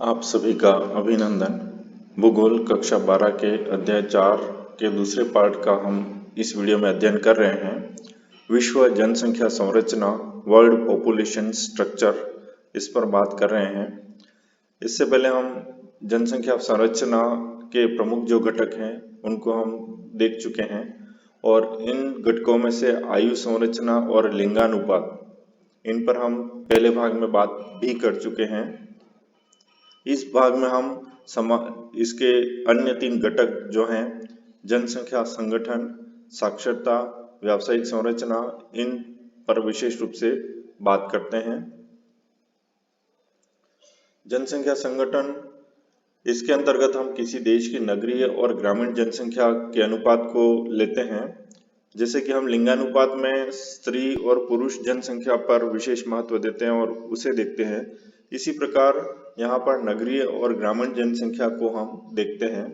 आप सभी का अभिनंदन। भूगोल कक्षा 12 के अध्याय 4 के दूसरे पार्ट का हम इस वीडियो में अध्ययन कर रहे हैं। विश्व जनसंख्या संरचना, वर्ल्ड पॉपुलेशन स्ट्रक्चर, इस पर बात कर रहे हैं। इससे पहले हम जनसंख्या संरचना के प्रमुख जो घटक हैं उनको हम देख चुके हैं और इन घटकों में से आयु संरचना और लिंगानुपात, इन पर हम पहले भाग में बात भी कर चुके हैं। इस भाग में हम इसके अन्य 3 घटक जो हैं जनसंख्या संगठन, साक्षरता, व्यावसायिक संरचना, इन पर विशेष रूप से बात करते हैं। जनसंख्या संगठन, इसके अंतर्गत हम किसी देश की नगरीय और ग्रामीण जनसंख्या के अनुपात को लेते हैं। जैसे कि हम लिंगानुपात में स्त्री और पुरुष जनसंख्या पर विशेष महत्व देते हैं और उसे देखते हैं, इसी प्रकार यहाँ पर नगरीय और ग्रामीण जनसंख्या को हम देखते हैं।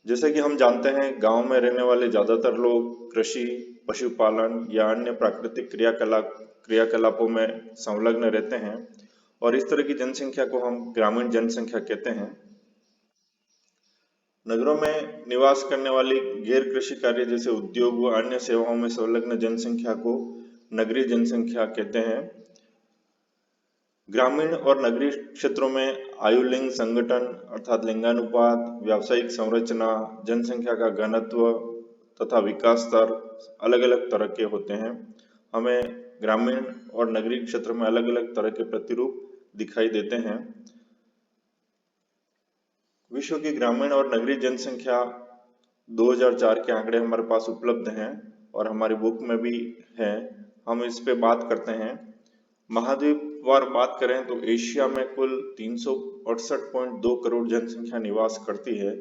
जैसे कि हम जानते हैं गांव में रहने वाले ज्यादातर लोग कृषि, पशुपालन या अन्य प्राकृतिक क्रियाकलापों में संलग्न रहते हैं और इस तरह की जनसंख्या को हम ग्रामीण जनसंख्या कहते हैं। नगरों में निवास करने वाली गैर कृषि कार्य जैसे उद्योग व अन्य सेवाओं में संलग्न जनसंख्या को नगरीय जनसंख्या कहते हैं। ग्रामीण और नगरीय क्षेत्रों में आयु लिंग संगठन अर्थात लिंगानुपात, व्यावसायिक संरचना, जनसंख्या का घनत्व तथा विकास स्तर अलग अलग तरह के होते हैं। हमें ग्रामीण और नगरीय क्षेत्र में अलग अलग तरह के प्रतिरूप दिखाई देते हैं। विश्व की ग्रामीण और नगरीय जनसंख्या 2004 के आंकड़े हमारे पास उपलब्ध हैं और हमारी बुक में भी है, हम इस पे बात करते हैं। महाद्वीपवार बात करें तो एशिया में कुल 368.2 करोड़ जनसंख्या निवास करती है।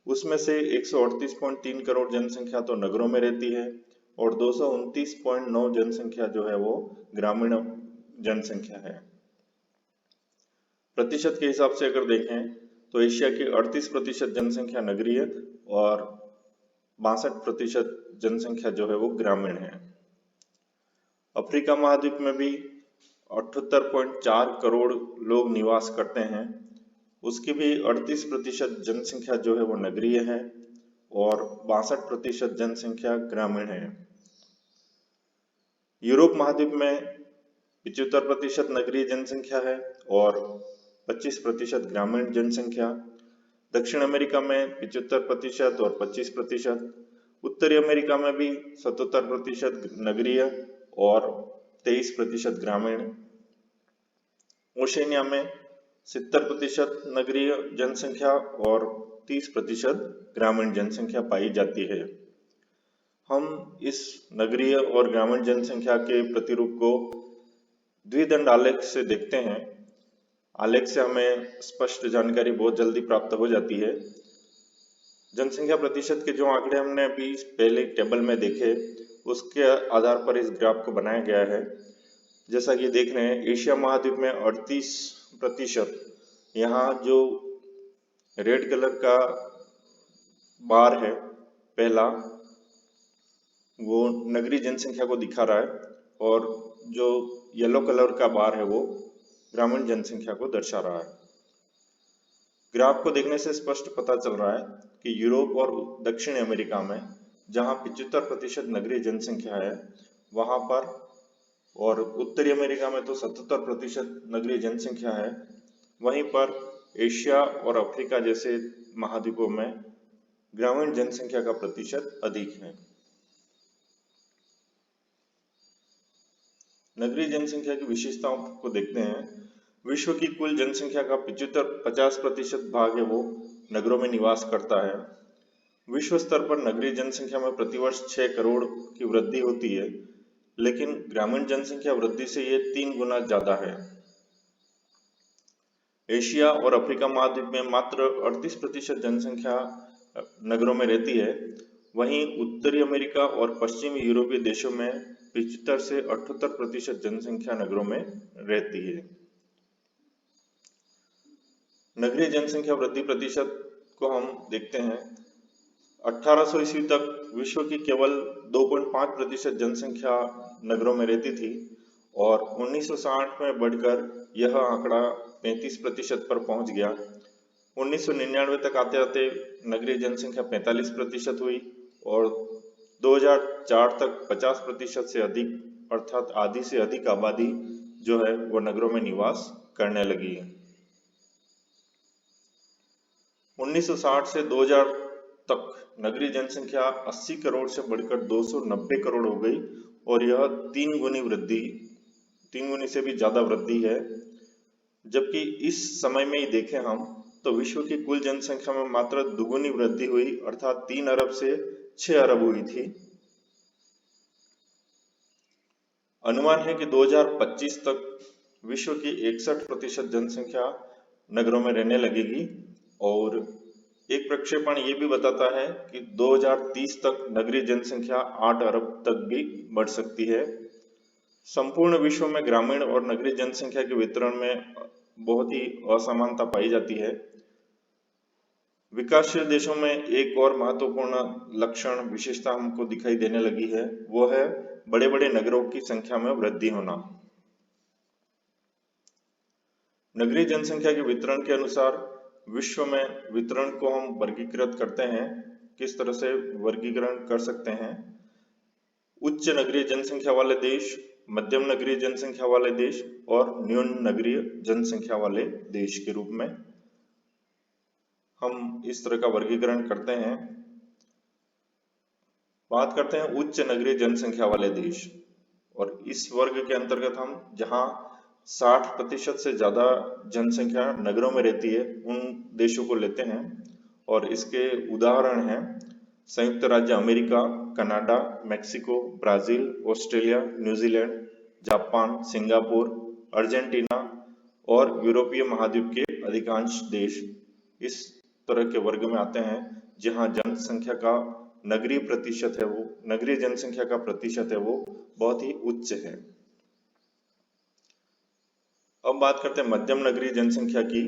उसमें से 138.3 करोड़ जनसंख्या तो नगरों में रहती है और 229.9 जनसंख्या जो है वो ग्रामीण जनसंख्या है। प्रतिशत के हिसाब से अगर देखें तो एशिया की 38% जनसंख्या नगरीय और 62% जनसंख्या जो है वो ग्रामीण है। अफ्रीका महाद्वीप में भी 78.4 करोड़ लोग निवास करते हैं। उसकी भी 38% जनसंख्या जो है वो नगरीय है और 62% जनसंख्या ग्रामीण है। यूरोप महाद्वीप में 75% नगरीय जनसंख्या है और 25% ग्रामीण जनसंख्या। दक्षिण अमेरिका में 75% और 25%। उत्तरी अमेरिका में भी 77% नगरीय और 23% ग्रामीण। ओशनिया में 70% नगरीय जनसंख्या और 30% ग्रामीण जनसंख्या पाई जाती है। हम इस नगरीय और ग्रामीण जनसंख्या के प्रतिरूप को द्विदंड आलेख से देखते हैं। आलेख से हमें स्पष्ट जानकारी बहुत जल्दी प्राप्त हो जाती है। जनसंख्या प्रतिशत के जो आंकड़े हमने अभी पहले टेबल में देखे, उसके आधार पर इस ग्राफ को बनाया गया है। जैसा कि देख रहे हैं, एशिया महाद्वीप में 38%, यहाँ जो रेड कलर का बार है पहला, वो नगरीय जनसंख्या को दिखा रहा है और जो येलो कलर का बार है वो ग्रामीण जनसंख्या को दर्शा रहा है। ग्राफ को देखने से स्पष्ट पता चल रहा है कि यूरोप और दक्षिण अमेरिका में जहां 75% नगरीय जनसंख्या है वहां पर, और उत्तरी अमेरिका में तो 77% नगरीय जनसंख्या है, वहीं पर एशिया और अफ्रीका जैसे महाद्वीपों में ग्रामीण जनसंख्या का प्रतिशत अधिक है। नगरीय जनसंख्या की विशेषताओं को देखते हैं। विश्व की कुल जनसंख्या का 50% भाग है वो नगरों में निवास करता है। विश्व स्तर पर नगरीय जनसंख्या में प्रतिवर्ष 6 करोड़ की वृद्धि होती है, लेकिन ग्रामीण जनसंख्या वृद्धि से ये 3 गुना ज्यादा है। एशिया और अफ्रीका महाद्वीप में मात्र 38% जनसंख्या नगरों में रहती है, वहीं उत्तरी अमेरिका और पश्चिमी यूरोपीय देशों में 75 से 78% जनसंख्या नगरों में रहती है। नगरीय जनसंख्या वृद्धि प्रतिशत को हम देखते हैं। 1800 ईस्वी तक विश्व की केवल 2.5% जनसंख्या नगरों में रहती थी और 1960 में बढ़कर यह आंकड़ा 35% पर पहुंच गया। 1999 तक आते आते नगरीय जनसंख्या 45% हुई और 2004 तक 50% से अधिक अर्थात आधी से अधिक आबादी जो है वो नगरों में निवास करने लगी है। 1960 से 2000 तक नगरीय जनसंख्या 80 करोड़ से बढ़कर 290 करोड़ हो गई और यह 3 गुनी से भी ज्यादा वृद्धि है। जबकि इस समय में ही देखें हम तो विश्व की कुल जनसंख्या में मात्र दुगुनी वृद्धि हुई अर्थात 3 अरब से 6 अरब हुई थी। अनुमान है कि 2025 तक विश्व की 61% जनसंख्या नगरों में रहने लगेगी और एक प्रक्षेपण ये भी बताता है कि 2030 तक नगरीय जनसंख्या 8 अरब तक भी बढ़ सकती है। संपूर्ण विश्व में ग्रामीण और नगरीय जनसंख्या के वितरण में बहुत ही असमानता पाई जाती है। विकासशील देशों में एक और महत्वपूर्ण लक्षण विशेषता हमको दिखाई देने लगी है, वो है बड़े बड़े नगरों की संख्या में वृद्धि होना। नगरीय जनसंख्या के वितरण के अनुसार विश्व में वितरण को हम वर्गीकृत करते हैं। किस तरह से वर्गीकरण कर सकते हैं? उच्च नगरीय जनसंख्या वाले देश, मध्यम नगरीय जनसंख्या वाले देश और न्यून नगरीय जनसंख्या वाले देश के रूप में हम इस तरह का वर्गीकरण करते हैं। बात करते हैं उच्च नगरीय जनसंख्या वाले देश और इस वर्ग के अंतर्गत हम जहां 60% से ज्यादा जनसंख्या नगरों में रहती है उन देशों को लेते हैं और इसके उदाहरण हैं संयुक्त राज्य America, Canada, Mexico, Brazil, Australia, New Zealand, Japan, Singapore, Argentina और यूरोपीय महाद्वीप के अधिकांश देश इस तरह के वर्ग में आते हैं जहां जनसंख्या का नगरीय जनसंख्या का प्रतिशत है वो बहुत ही उच्च है। अब बात करते हैं मध्यम नगरीय जनसंख्या की।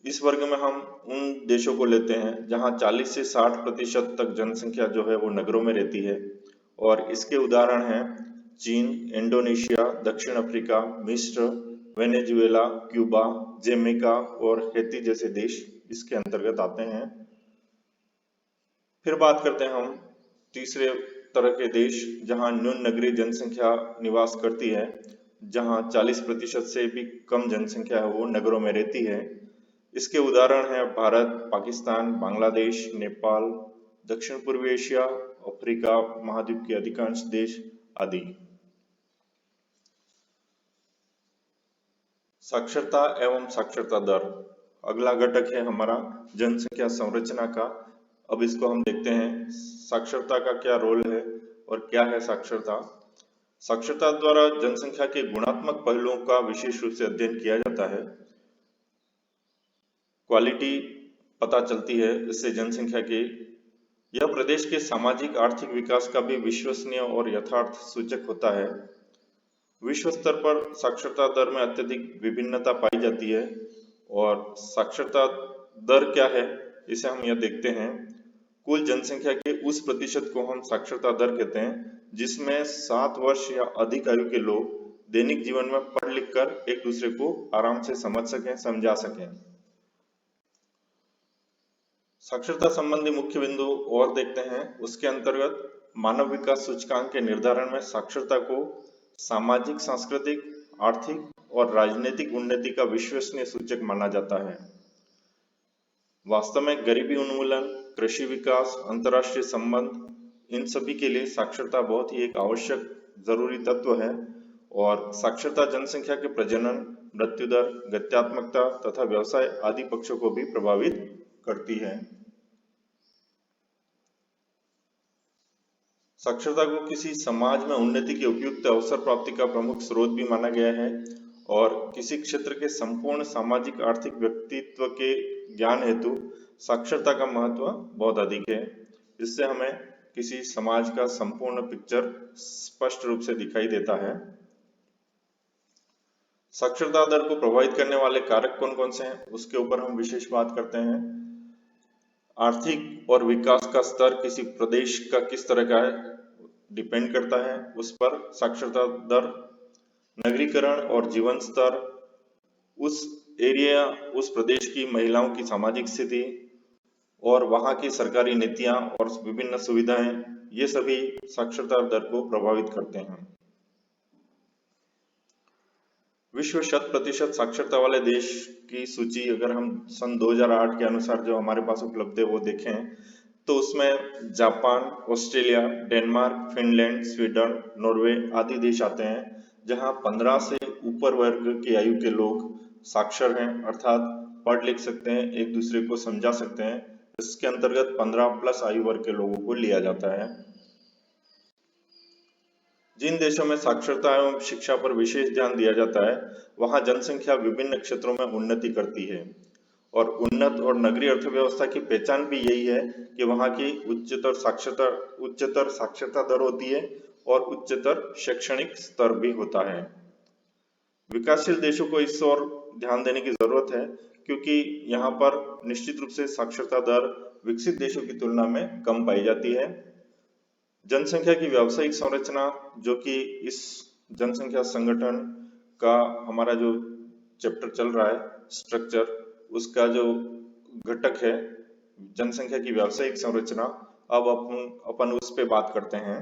इस वर्ग में हम उन देशों को लेते हैं जहां 40 से 60% तक जनसंख्या जो है वो नगरों में रहती है और इसके उदाहरण हैं चीन, इंडोनेशिया, दक्षिण अफ्रीका, मिस्र, वेनेजुएला, क्यूबा, जमैका और हैती जैसे देश इसके अंतर्गत आते हैं। फिर बात करते हैं हम तीसरे तरह के देश जहां न्यून नगरीय जनसंख्या निवास करती है, जहां 40% से भी कम जनसंख्या है वो नगरों में रहती है। इसके उदाहरण हैं भारत, पाकिस्तान, बांग्लादेश, नेपाल, दक्षिण पूर्वी एशिया, अफ्रीका महाद्वीप के अधिकांश देश आदि। साक्षरता एवं साक्षरता दर अगला घटक है हमारा जनसंख्या संरचना का। अब इसको हम देखते हैं साक्षरता का क्या रोल है और क्या है साक्षरता। साक्षरता द्वारा जनसंख्या के गुणात्मक पहलुओं का विशेष रूप से अध्ययन किया जाता है। क्वालिटी पता चलती है इससे जनसंख्या की। यह प्रदेश के सामाजिक आर्थिक विकास का भी विश्वसनीय और यथार्थ सूचक होता है। विश्व स्तर पर साक्षरता दर में अत्यधिक विभिन्नता पाई जाती है और साक्षरता दर क्या है इसे हम यह देखते हैं। कुल जनसंख्या के उस प्रतिशत को हम साक्षरता दर कहते हैं जिसमें 7 वर्ष या अधिक आयु के लोग दैनिक जीवन में पढ़ लिख कर एक दूसरे को आराम से समझ सकें, समझा सकें। साक्षरता संबंधी मुख्य बिंदु और देखते हैं। उसके अंतर्गत मानव विकास सूचकांक के निर्धारण में साक्षरता को सामाजिक, सांस्कृतिक, आर्थिक और राजनीतिक उन्नति का विश्वसनीय सूचक माना जाता है। वास्तव में गरीबी उन्मूलन, कृषि विकास, अंतर्राष्ट्रीय संबंध इन सभी के लिए साक्षरता बहुत ही एक आवश्यक जरूरी तत्व है और साक्षरता जनसंख्या के प्रजनन, मृत्यु दर, गत्यात्मकता तथा व्यवसाय आदि पक्षों को भी प्रभावित करती है। साक्षरता को किसी समाज में उन्नति के उपयुक्त अवसर प्राप्ति का प्रमुख स्रोत भी माना गया है और किसी क्षेत्र के संपूर्ण सामाजिक आर्थिक व्यक्तित्व के ज्ञान हेतु साक्षरता का महत्व बहुत अधिक है। इससे हमें किसी समाज का संपूर्ण पिक्चर स्पष्ट रूप से दिखाई देता है। साक्षरता दर को प्रभावित करने वाले कारक कौन कौन से हैं उसके ऊपर हम विशेष बात करते हैं। आर्थिक और विकास का स्तर किसी प्रदेश का किस तरह का है डिपेंड करता है उस पर साक्षरता दर। नगरीकरण और जीवन स्तर, उस एरिया, उस प्रदेश की महिलाओं की सामाजिक स्थिति और वहाँ की सरकारी नीतियां और विभिन्न सुविधाएं, ये सभी साक्षरता दर को प्रभावित करते हैं। विश्व 100% साक्षरता वाले देश की सूची अगर हम सन 2008 के अनुसार जो हमारे पास उपलब्ध है वो देखें तो उसमें Japan, Australia, Denmark, Finland, Sweden, Norway आदि देश आते हैं जहां 15 से ऊपर वर्ग की आयु के लोग साक्षर हैं, अर्थात पढ़ लिख सकते हैं, एक दूसरे को समझा सकते हैं। इसके अंतर्गत 15+ आयु वर्ग के लोगों को लिया जाता है। जिन देशों में साक्षरता एवं शिक्षा पर विशेष ध्यान दिया जाता है वहां जनसंख्या विभिन्न क्षेत्रों में उन्नति करती है और उन्नत और नगरीय अर्थव्यवस्था की पहचान भी यही है कि वहां की उच्चतर साक्षरता दर होती है और उच्चतर शैक्षणिक स्तर भी होता है। विकासशील देशों को इस ओर ध्यान देने की जरूरत है क्योंकि यहाँ पर निश्चित रूप से साक्षरता दर विकसित देशों की तुलना में कम पाई जाती है। जनसंख्या की व्यावसायिक संरचना, जो कि इस जनसंख्या संगठन का हमारा जो चैप्टर चल रहा है स्ट्रक्चर, उसका जो घटक है जनसंख्या की व्यावसायिक संरचना, अब अपन उस पे बात करते हैं।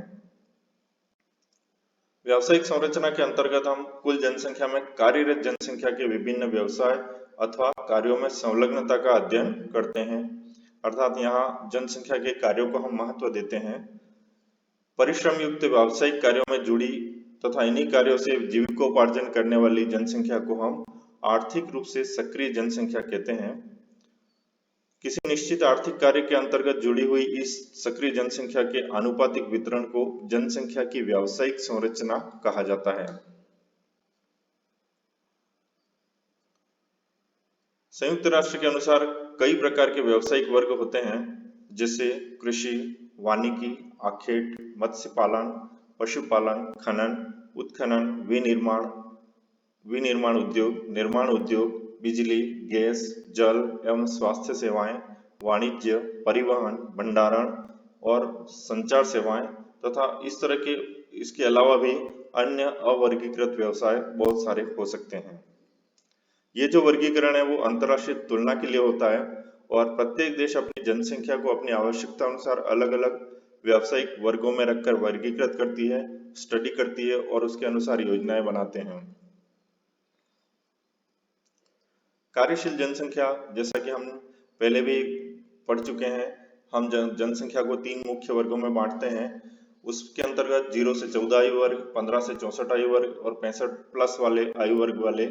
व्यावसायिक संरचना के अंतर्गत हम कुल जनसंख्या में कार्यरत जनसंख्या के विभिन्न व्यवसाय अथवा कार्यों में संलग्नता का अध्ययन करते हैं, अर्थात यहाँ जनसंख्या के कार्यों को हम महत्व देते हैं। परिश्रम युक्त व्यावसायिक कार्यों में जुड़ी तथा इन्हीं कार्यों से जीविकोपार्जन करने वाली जनसंख्या को हम आर्थिक रूप से सक्रिय जनसंख्या कहते हैं। किसी निश्चित आर्थिक कार्य के अंतर्गत जुड़ी हुई इस सक्रिय जनसंख्या के आनुपातिक वितरण को जनसंख्या की व्यावसायिक संरचना कहा जाता है। संयुक्त राष्ट्र के अनुसार कई प्रकार के व्यावसायिक वर्ग होते हैं, जैसे कृषि, वानिकी, आखेट, मत्स्य पालन, पशुपालन, खनन, उत्खनन, विनिर्माण उद्योग, निर्माण उद्योग, बिजली, गैस, जल एवं स्वास्थ्य सेवाएं, वाणिज्य, परिवहन, भंडारण और संचार सेवाएं तथा इस तरह के इसके अलावा भी अन्य अवर्गीकृत व्यवसाय बहुत सारे हो सकते हैं। ये जो वर्गीकरण है वो अंतर्राष्ट्रीय तुलना के लिए होता है और प्रत्येक देश अपनी जनसंख्या को अपनी आवश्यकता अनुसार अलग अलग व्यावसायिक वर्गों में रखकर वर्गीकृत करती है, स्टडी करती है और उसके अनुसार योजनाएं बनाते हैं। कार्यशील जनसंख्या, जैसा कि हम पहले भी पढ़ चुके हैं, हम जनसंख्या को 3 मुख्य वर्गों में बांटते हैं। उसके अंतर्गत 0 से 14 आयु वर्ग, 15 से 64 आयु वर्ग और 65+ वाले आयु वर्ग वाले।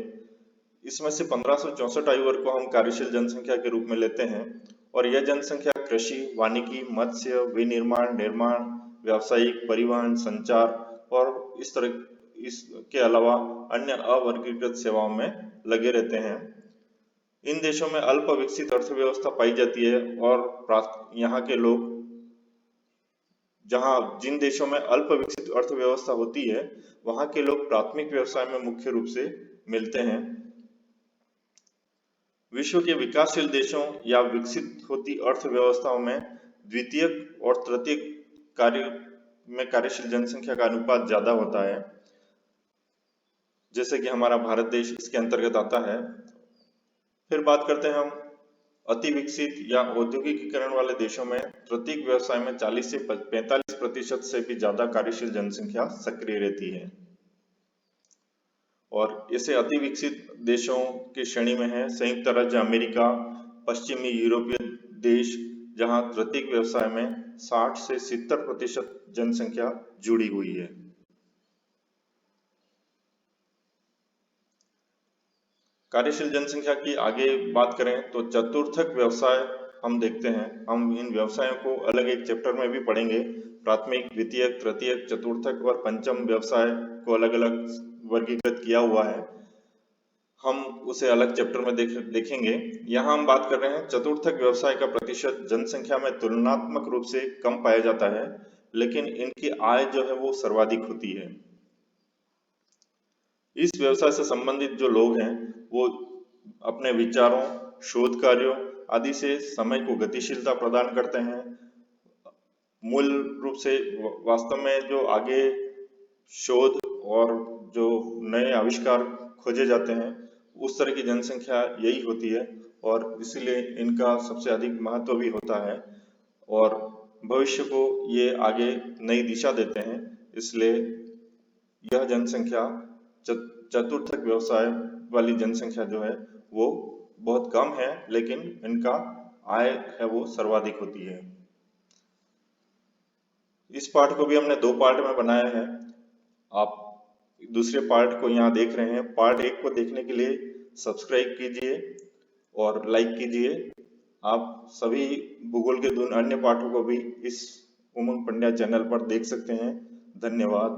इसमें से 15 से 64 आयु वर्ग को हम कार्यशील जनसंख्या के रूप में लेते हैं और यह जनसंख्या कृषि, वानिकी, मत्स्य, विनिर्माण, निर्माण, व्यावसायिक, परिवहन, संचार और इस तरह इसके अलावा अन्य अवर्गीकृत सेवाओं में लगे रहते हैं। इन देशों में अल्प विकसित अर्थव्यवस्था पाई जाती है और यहाँ के लोग, जिन देशों में अल्प विकसित अर्थव्यवस्था होती है वहां के लोग प्राथमिक व्यवसाय में मुख्य रूप से मिलते हैं। विश्व के विकासशील देशों या विकसित होती अर्थव्यवस्थाओं में द्वितीयक और तृतीयक कार्यशील जनसंख्या का अनुपात ज्यादा होता है, जैसे कि हमारा भारत देश इसके अंतर्गत आता है। फिर बात करते हैं हम अति विकसित या औद्योगिकीकरण वाले देशों में प्रत्येक व्यवसाय में 40 से 45% से भी ज्यादा कार्यशील जनसंख्या सक्रिय रहती है और इसे अति विकसित देशों की श्रेणी में है संयुक्त राज्य अमेरिका, पश्चिमी यूरोपीय देश, जहां प्रत्येक व्यवसाय में 60 से 70% जनसंख्या जुड़ी हुई है। कार्यशील जनसंख्या की आगे बात करें तो चतुर्थक व्यवसाय हम देखते हैं। हम इन व्यवसायों को अलग एक चैप्टर में भी पढ़ेंगे। प्राथमिक, द्वितीयक, तृतीयक, चतुर्थक और पंचम व्यवसाय को अलग अलग वर्गीकृत किया हुआ है, हम उसे अलग चैप्टर में देखेंगे। यहाँ हम बात कर रहे हैं चतुर्थक व्यवसाय का प्रतिशत जनसंख्या में तुलनात्मक रूप से कम पाया जाता है, लेकिन इनकी आय जो है वो सर्वाधिक होती है। इस व्यवसाय से संबंधित जो लोग हैं वो अपने विचारों, शोध कार्यों आदि से समय को गतिशीलता प्रदान करते हैं। मूल रूप से वास्तव में जो आगे शोध और जो नए आविष्कार खोजे जाते हैं उस तरह की जनसंख्या यही होती है और इसीलिए इनका सबसे अधिक महत्व भी होता है और भविष्य को ये आगे नई दिशा देते हैं। इसलिए यह जनसंख्या चतुर्थक व्यवसाय वाली जनसंख्या जो है वो बहुत कम है, लेकिन इनका आय है वो सर्वाधिक होती है। इस पाठ को भी हमने 2 पार्ट में बनाया है। आप दूसरे पार्ट को यहाँ देख रहे हैं। पार्ट 1 को देखने के लिए सब्सक्राइब कीजिए और लाइक कीजिए। आप सभी भूगोल के अन्य पाठों को भी इस उमंग पंड्या चैनल पर देख सकते हैं। धन्यवाद।